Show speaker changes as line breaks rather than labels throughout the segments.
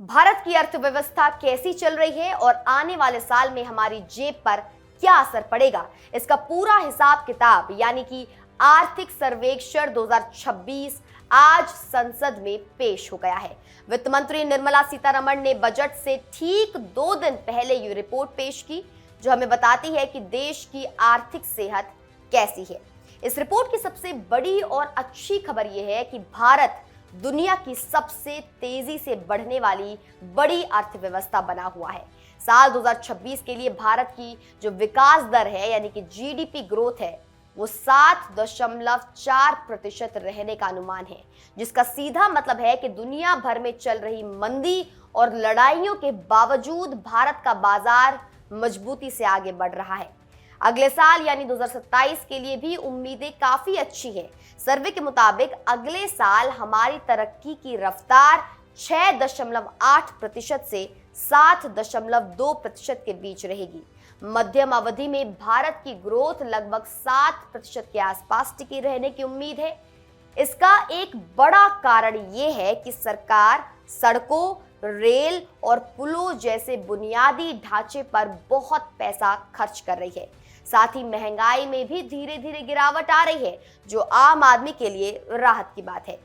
भारत की अर्थव्यवस्था कैसी चल रही है और आने वाले साल में हमारी जेब पर क्या असर पड़ेगा, इसका पूरा हिसाब किताब यानी कि आर्थिक सर्वेक्षण 2026 आज संसद में पेश हो गया है। वित्त मंत्री निर्मला सीतारमण ने बजट से ठीक 2 दिन पहले ये रिपोर्ट पेश की, जो हमें बताती है कि देश की आर्थिक सेहत कैसी है। इस रिपोर्ट की सबसे बड़ी और अच्छी खबर यह है कि भारत दुनिया की सबसे तेजी से बढ़ने वाली बड़ी अर्थव्यवस्था बना हुआ है। साल 2026 के लिए भारत की जो विकास दर है यानी कि जीडीपी ग्रोथ है वो 7.4% रहने का अनुमान है, जिसका सीधा मतलब है कि दुनिया भर में चल रही मंदी और लड़ाइयों के बावजूद भारत का बाजार मजबूती से आगे बढ़ रहा है। अगले साल यानी 2027 के लिए भी उम्मीदें काफी अच्छी हैं। सर्वे के मुताबिक अगले साल हमारी तरक्की की रफ्तार 6.8% से 7.2% के बीच रहेगी। मध्यम अवधि में भारत की ग्रोथ लगभग 7% के आसपास टिकी रहने की उम्मीद है। इसका एक बड़ा कारण यह है कि सरकार सड़कों, रेल और पुलों जैसे बुनियादी ढांचे पर बहुत पैसा खर्च कर रही है। साथ ही महंगाई में भी धीरे धीरे गिरावट आ रही है, जो आम आदमी के लिए राहत की बात है।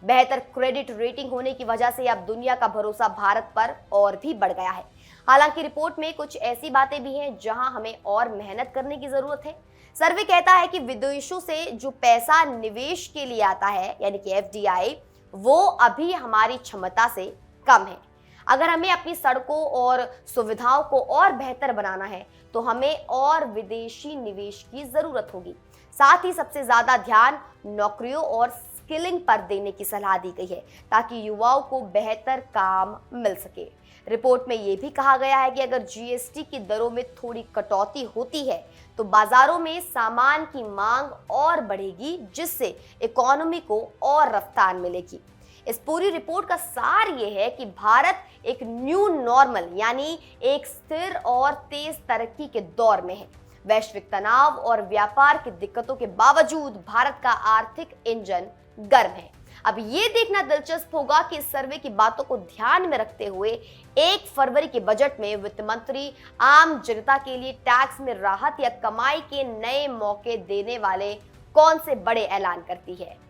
बेहतर क्रेडिट रेटिंग होने की वजह से अब दुनिया का भरोसा भारत पर और भी बढ़ गया है। हालांकि रिपोर्ट में कुछ ऐसी बातें भी हैं जहां हमें और मेहनत करने की जरूरत है। सर्वे कहता है कि विदेशों से जो पैसा निवेश के लिए आता है यानी कि एफडीआई, वो अभी हमारी क्षमता से कम है। अगर हमें अपनी सड़कों और सुविधाओं को और बेहतर बनाना है तो हमें और विदेशी निवेश की जरूरत होगी। साथ ही सबसे ज्यादा ध्यान नौकरियों और स्किलिंग पर देने की सलाह दी गई है, ताकि युवाओं को बेहतर काम मिल सके। रिपोर्ट में यह भी कहा गया है कि अगर जीएसटी की दरों में थोड़ी कटौती होती है तो बाजारों में सामान की मांग और बढ़ेगी, जिससे इकोनॉमी को और रफ्तार मिलेगी। इस पूरी रिपोर्ट का सार यह है कि भारत एक न्यू नॉर्मल यानी एक स्थिर और तेज तरक्की के दौर में है। वैश्विक तनाव और व्यापार की दिक्कतों के बावजूद भारत का आर्थिक इंजन गर्म है। अब ये देखना दिलचस्प होगा कि इस सर्वे की बातों को ध्यान में रखते हुए 1 फरवरी के बजट में वित्त मंत्री आम जनता के लिए टैक्स में राहत या कमाई के नए मौके देने वाले कौन से बड़े ऐलान करती है।